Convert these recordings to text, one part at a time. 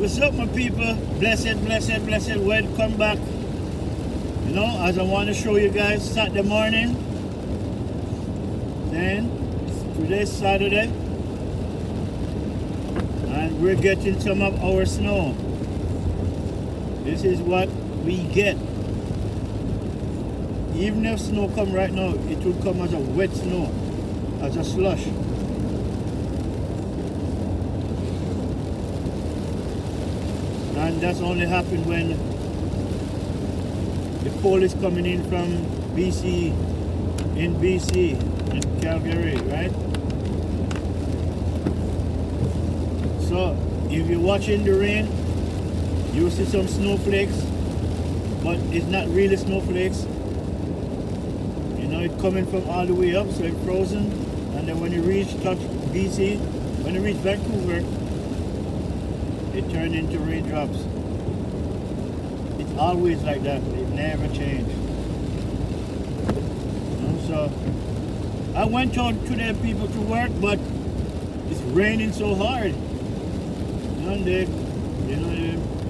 What's up, my people? Blessed, blessed, blessed. Welcome back. You know, as I want to show you guys Saturday morning. Then today's Saturday, and we're getting some of our snow. This is what we get. Even if snow come right now, it will come as a wet snow, as a slush. And that's only happened when the cold is coming in from BC, in Calgary, right? So if you're watching the rain, you'll see some snowflakes, but it's not really snowflakes. You know, it's coming from all the way up, so it's frozen. And then when you touch BC, when you reach Vancouver, it turned into raindrops. It's always like that. It never changed. You know, so I went out today, people, to work, but it's raining so hard. You know, they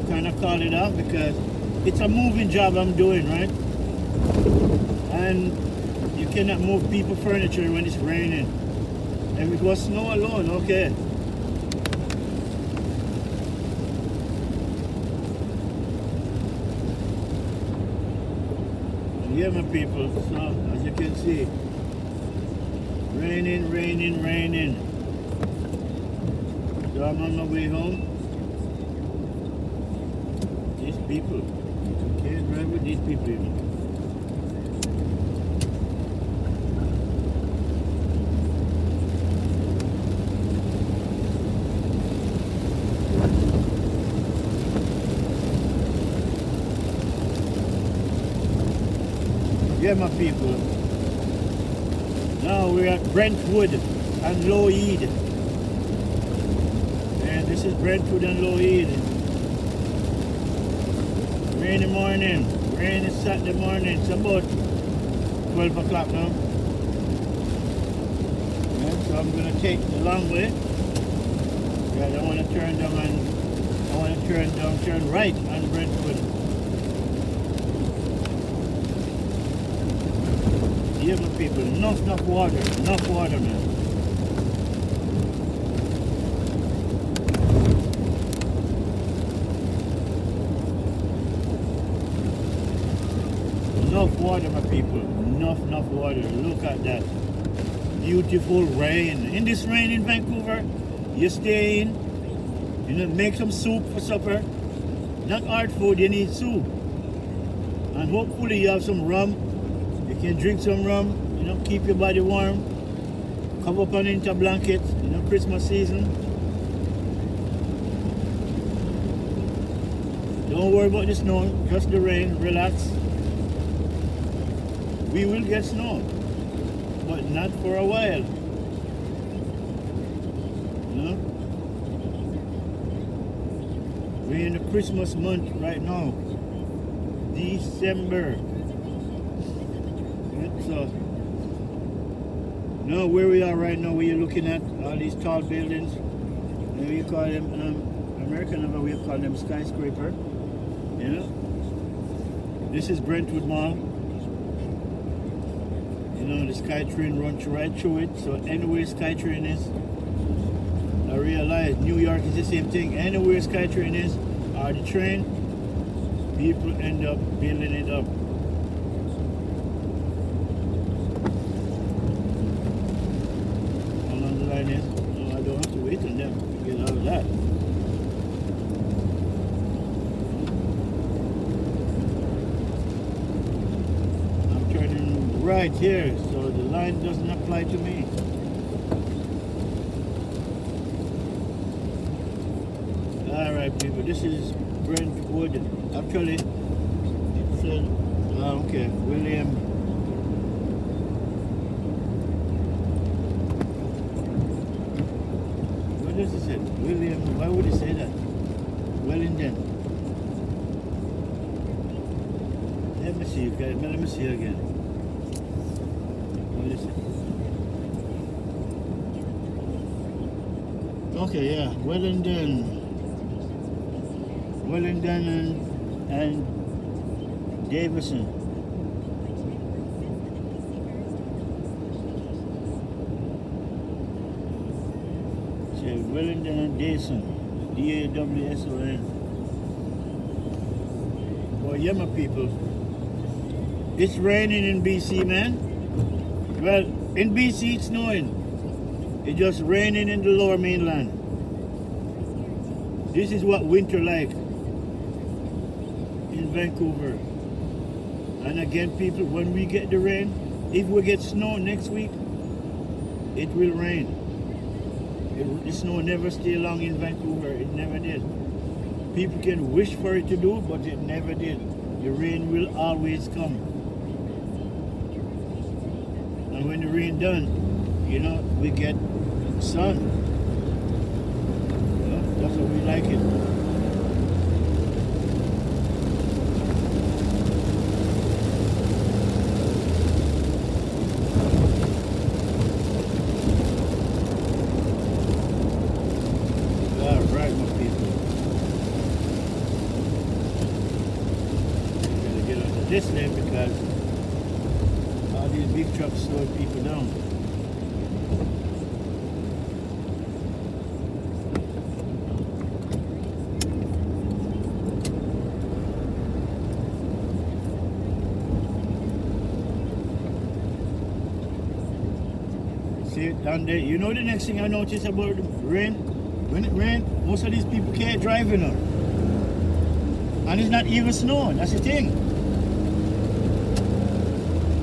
kind of call it off because it's a moving job I'm doing, right? And you cannot move people furniture when it's raining. If it was snow alone, okay. Yeah, my people, so as you can see, raining, raining, raining. So I'm on my way home. These people, you can't drive with these people, you know. Yeah, my people. Now we're at Brentwood and Loweed. And this is Brentwood and Loweed. Rainy morning. Rainy Saturday morning. It's about 12 o'clock now. Yeah, so I'm going to take the long way. Yeah, I want to turn down and turn right on Brentwood. Yeah, my people, enough water, man. Enough water, my people, enough water. Look at that. Beautiful rain. In this rain in Vancouver, you stay in, you know, make some soup for supper. Not hard food, you need soup. And hopefully you have some rum. You can drink some rum, you know, keep your body warm. Cover up into a blanket, you know, Christmas season. Don't worry about the snow, just the rain, relax. We will get snow, but not for a while. You know? We're in the Christmas month right now. December. So, now where we are right now, where you're looking at all these tall buildings, and we call them, American we call them skyscraper. You know, this is Brentwood Mall. You know, the SkyTrain runs right through it. So anywhere SkyTrain is, I realize New York is the same thing. Anywhere SkyTrain is, or the train, people end up building it up. No, I don't have to wait on them to get out of that. I'm turning right here, so the line doesn't apply to me. Alright, people, this is Brentwood. Actually, it said, okay, William. What does it say? William, why would it say that? Wellington. Let me see, guys. Let me see again. What is it? Okay, yeah, Wellington. Wellington and Davison. Say Wellington and Davison. D-A-W-S-O-N. Well, yeah, my people. It's raining in BC, man. Well, in BC it's snowing. It's just raining in the lower mainland. This is what winter like in Vancouver. And again, people, when we get the rain, if we get snow next week, it will rain. The snow never stay long in Vancouver. It never did. People can wish for it to do, but it never did. The rain will always come. And when the rain done, you know, we get sun. You know, that's how we like it. All right, my people. I'm gonna get onto this lane because all these big trucks slow people down. See it down there. You know the next thing I notice about the rain? When it rains, most of these people can't drive, you know. And it's not even snow, that's the thing.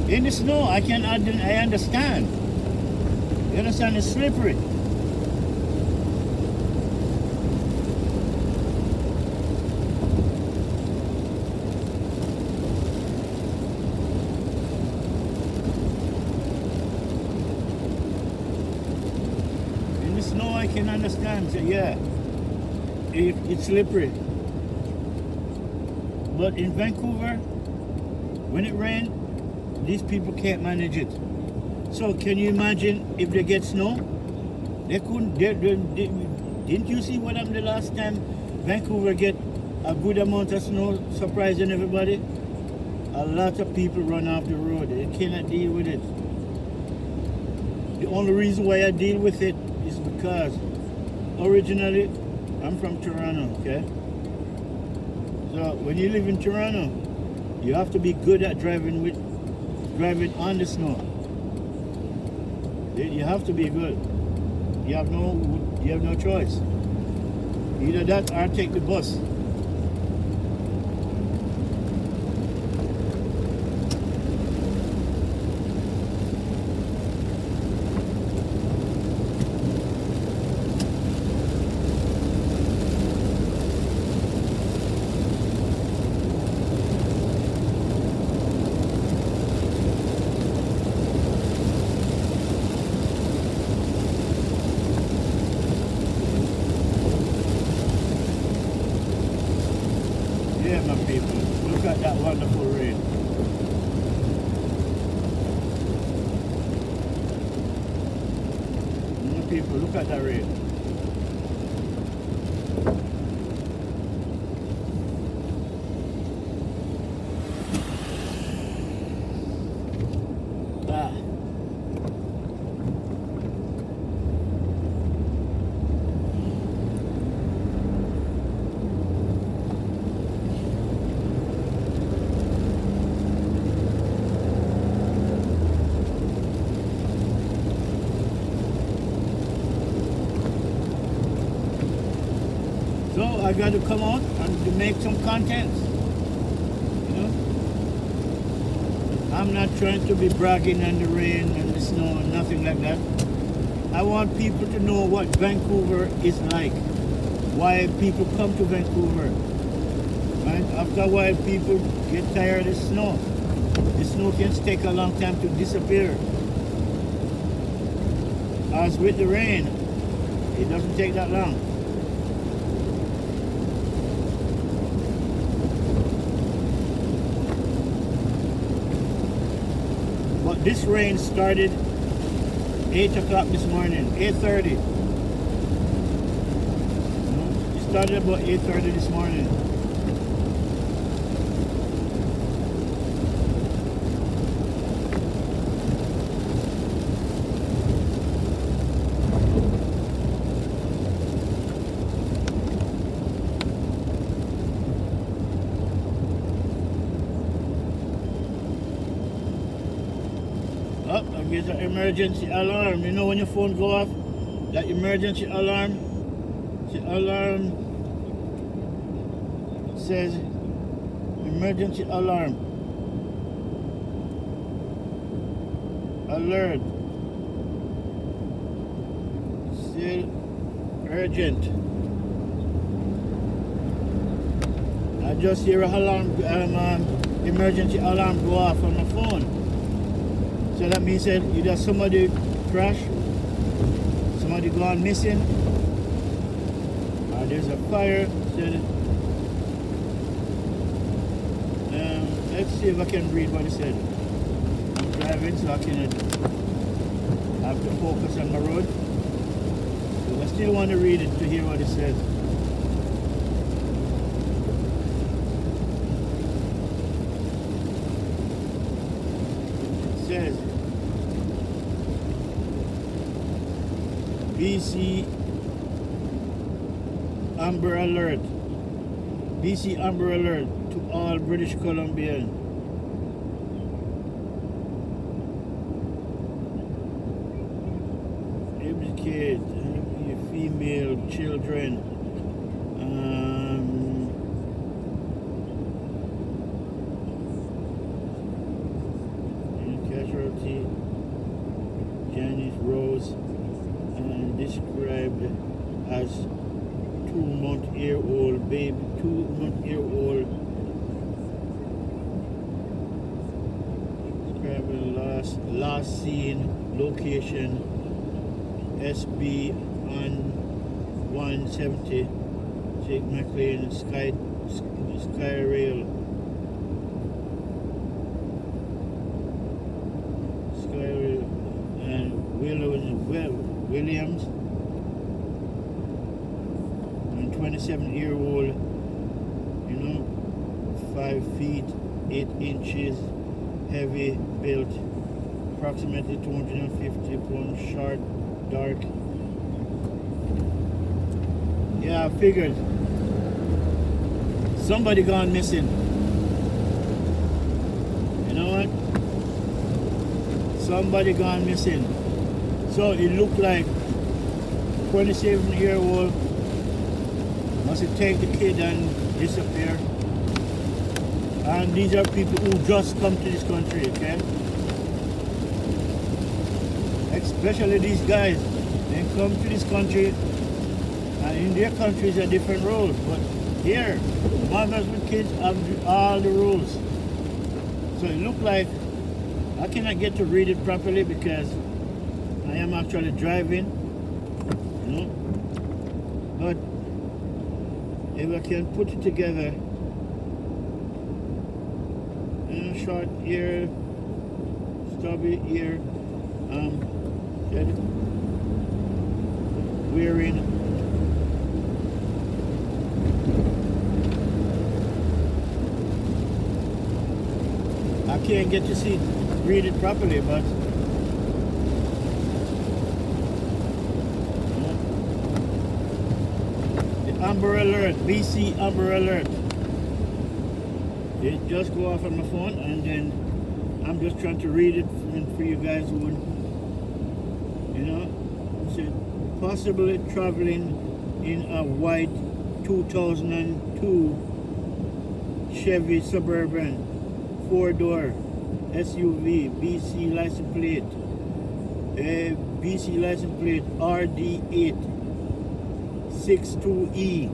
In the snow, I understand. You understand, it's slippery. In the snow, I can understand. So yeah, it's slippery. But in Vancouver, when it rains, these people can't manage it. So can you imagine if they get snow? They couldn't. Didn't you see what happened the last time Vancouver get a good amount of snow, surprising everybody? A lot of people run off the road. They cannot deal with it. The only reason why I deal with it is because originally I'm from Toronto, okay? So when you live in Toronto, you have to be good at driving on the snow. You have to be good. You have no choice. Either that or take the bus. Yeah, my people, look at that wonderful rain. My people, look at that rain. Ah. So I got to come out and to make some content. You know, I'm not trying to be bragging on the rain and the snow and nothing like that. I want people to know what Vancouver is like. Why people come to Vancouver. Right? After a while, people get tired of the snow. The snow can take a long time to disappear. As with the rain, it doesn't take that long. But this rain started 8 o'clock this morning, 8:30. It started about 8:30 this morning. get an emergency alarm. You know when your phone go off, that emergency alarm, the alarm says emergency alarm, alert, still urgent. I just hear a alarm, emergency alarm go off on my phone. So that means that either somebody crashed, somebody gone missing, or there's a fire. So let's see if I can read what it said. I'm driving, so I can have to focus on my road. So I still want to read it to hear what it says. It says BC Amber Alert. BC Amber Alert to all British Columbian. Every kid, female, children, casualty, Janice Rose, and described as 2-month-year-old baby, 2-month-year-old. Described last seen location SB on 170 Jake McLean Sky Rail. And Williams, and 27-year-old, 5 feet 8 inches, heavy built, approximately 250 pounds, short, dark. Yeah, I figured somebody gone missing. You know what? Somebody gone missing. So it looked like 27-year-old must have taken the kid and disappear. And these are people who just come to this country, okay? Especially these guys. They come to this country, and in their countries are different rules. But here, mothers with kids have all the rules. So it looked like I cannot get to read it properly because I am actually driving, But if I can put it together, short ear, stubby ear, wearing I can't get to read it properly, but the Amber Alert, BC Amber Alert. It just go off on my phone, and then I'm just trying to read it for you guys who would, possibly traveling in a white 2002 Chevy Suburban 4-door SUV, BC license plate, BC license plate RD862E.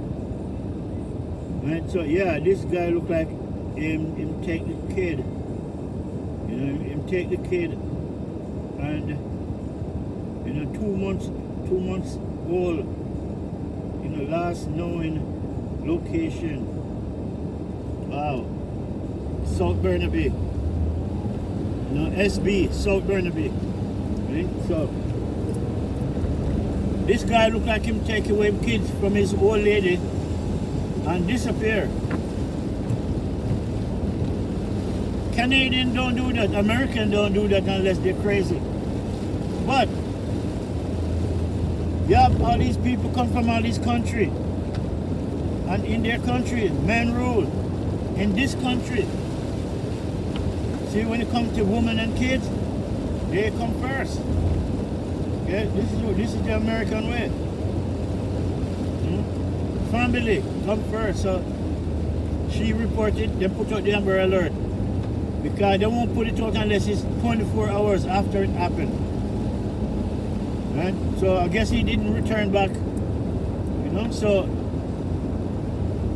Right, so yeah, this guy looked like him take the kid, him take the kid, and 2 months old, last known location. Wow. South Burnaby. SB, South Burnaby. Right? So this guy looked like him take away kids from his old lady and disappear. Canadian don't do that, American don't do that unless they're crazy. But you have all these people come from all these countries, and in their country, men rule. In this country, see, when it comes to women and kids, They come first. Okay, this is the American way. Family come first. So she reported, they put out the Amber Alert because they won't put it out unless it's 24 hours after it happened. Right? So I guess he didn't return back. So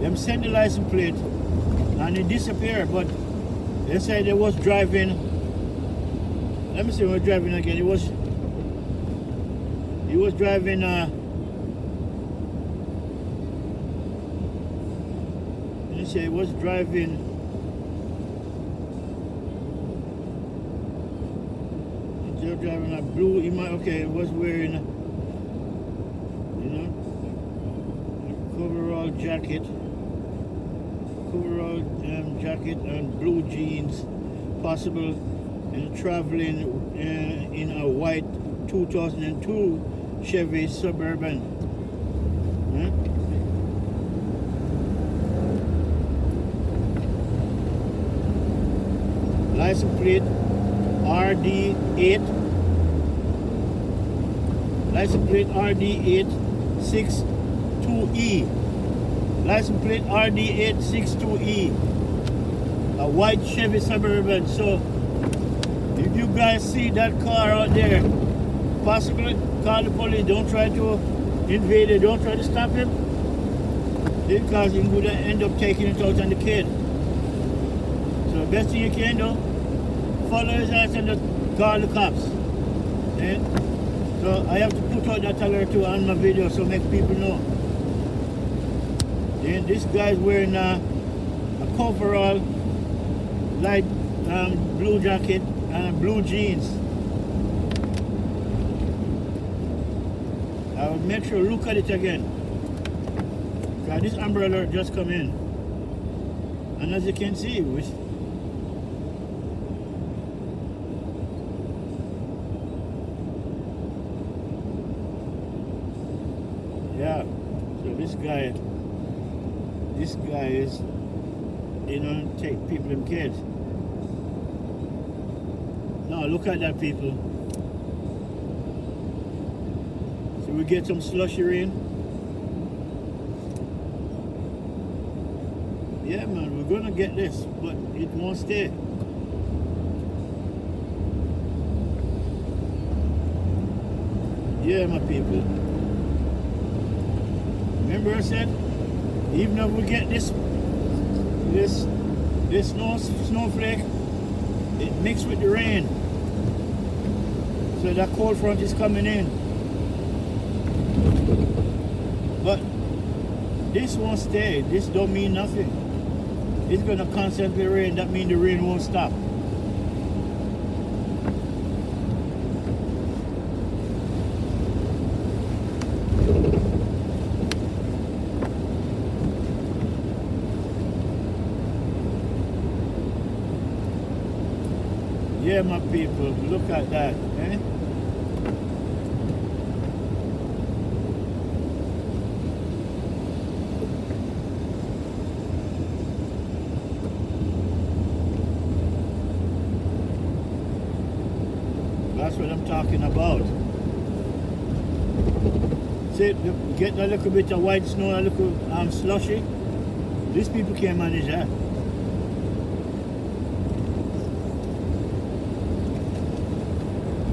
them sent the license plate and it disappeared. But they said they was driving. Let me see, we're driving again. He was driving. Let me say, he was driving. He was driving a blue. Okay, he was wearing, coverall jacket, jacket and blue jeans, possible. And traveling in a white 2002 Chevy Suburban. License plate RD8. License plate RD862E. License plate RD862E. A white Chevy Suburban. So if you guys see that car out there, possibly call the police. Don't try to invade it. Don't try to stop him, because he would end up taking it out on the kid. So the best thing you can do, follow his ass and just call the cops. Okay? So I have to put out that alert too on my video so make people know. Then this guy's wearing a coverall, light blue jacket and blue jeans. I'll make sure look at it again. Because this Amber Alert just come in. And as you can see, yeah, so this guy is, take people and kids. Now look at that, people. So we get some slushy rain. Yeah, man, we're gonna get this, but it won't stay. Yeah, my people. Remember I said, even if we get this snowflake, it mixed with the rain. So that cold front is coming in. But this won't stay. This don't mean nothing. It's gonna constantly rain. That means the rain won't stop. Yeah, my people, look at that, eh? That's what I'm talking about. See, get a little bit of white snow, a little slushy. These people can't manage that.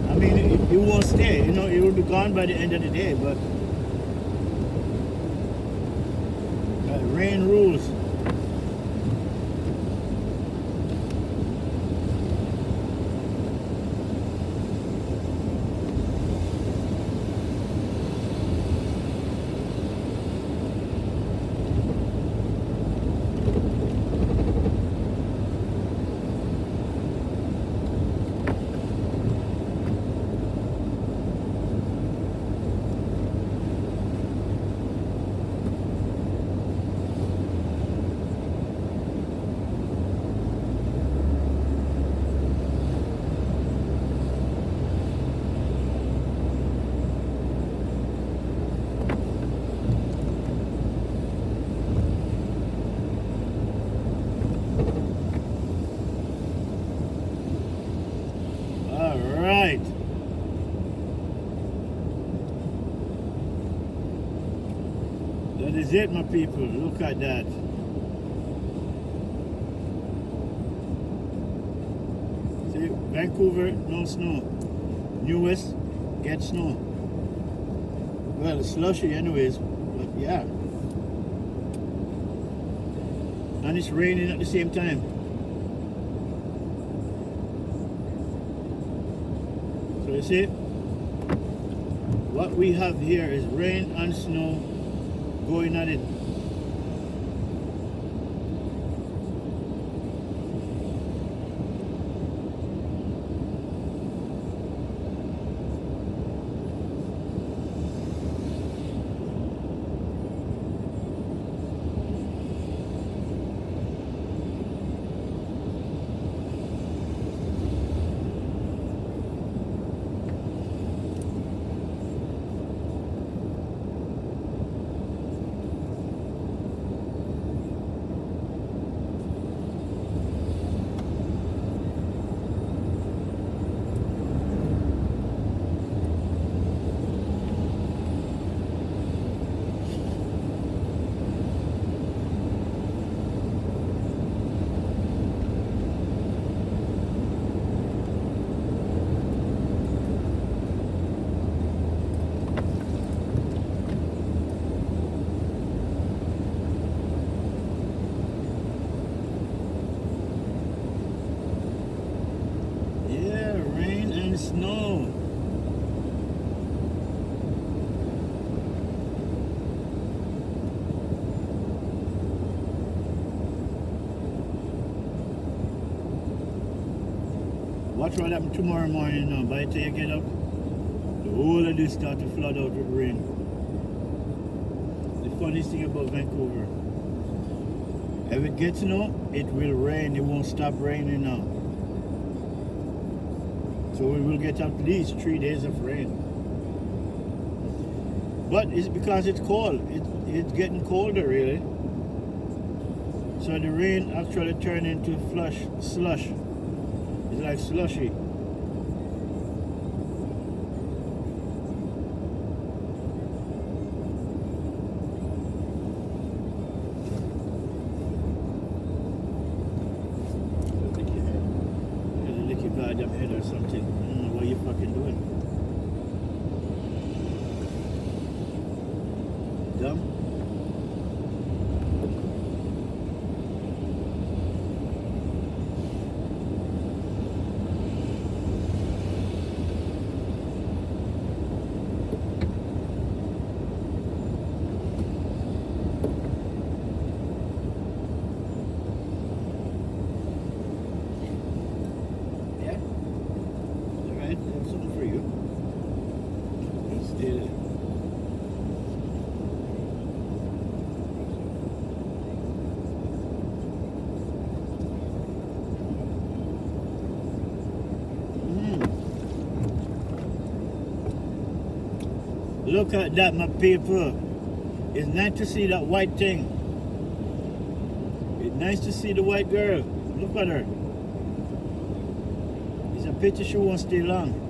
I mean, it won't stay. It will be gone by the end of the day. But rain rules. That is it, my people. Look at that. See, Vancouver, no snow. New West, get snow. Well, it's slushy anyways, but yeah. And it's raining at the same time. So you see, what we have here is rain and snow going at it. Snow. Watch what happens tomorrow morning now. By the time you get up, the whole of this start to flood out with rain. The funniest thing about Vancouver, if it gets snow, it will rain. It won't stop raining now. So we will get at least 3 days of rain. But it's because it's cold. It's getting colder really. So the rain actually turned into slush. It's like slushy. Goddamn head or something. I don't know what you're fucking doing. Dumb. Something for you. Stay there. Look at that, my people. It's nice to see that white thing. It's nice to see the white girl. Look at her. It's a pity she won't stay long.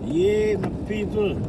Yeah, my people.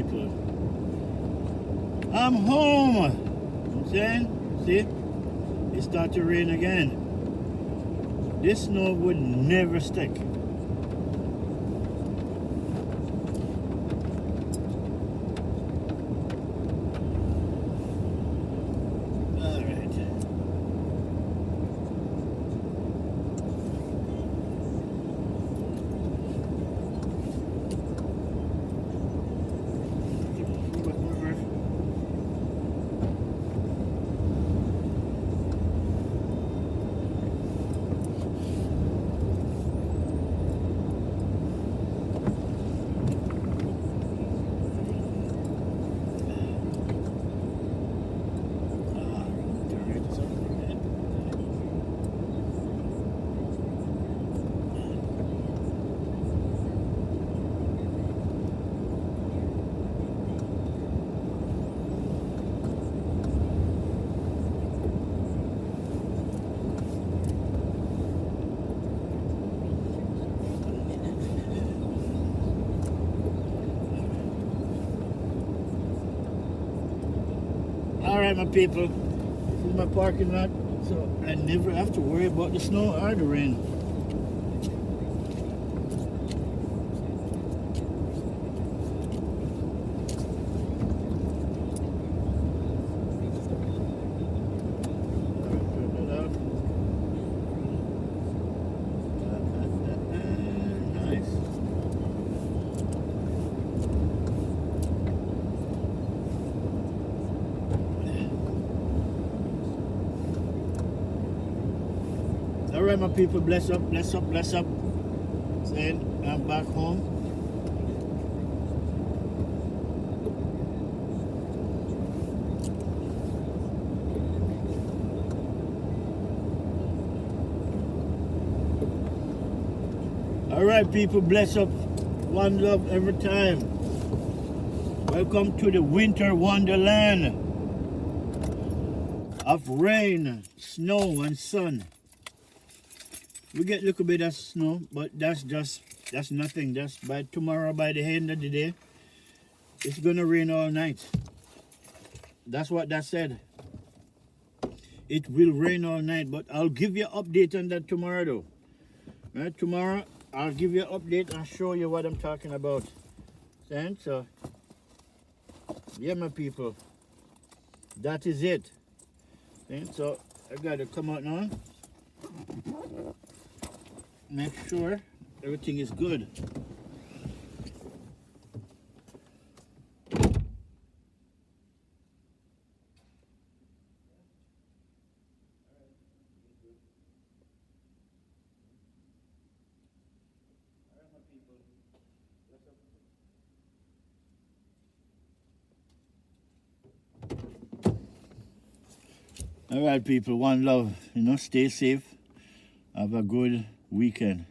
people. I'm home. You know what I'm saying? See? It started to rain again. This snow would never stick. Alright, my people, this is my parking lot, so I never have to worry about the snow or the rain. Alright, my people, bless up, bless up, bless up. Saying I'm back home. Alright, people, bless up. One love every time. Welcome to the winter wonderland of rain, snow, and sun. We get a little bit of snow, but that's nothing. Just by tomorrow, by the end of the day, it's gonna rain all night. That's what that said. It will rain all night, but I'll give you an update on that tomorrow though. Right, tomorrow I'll give you an update and show you what I'm talking about. So yeah, my people, that is it. So I gotta come out now. Make sure everything is good. All right, people, one love. Stay safe. Have a good weekend.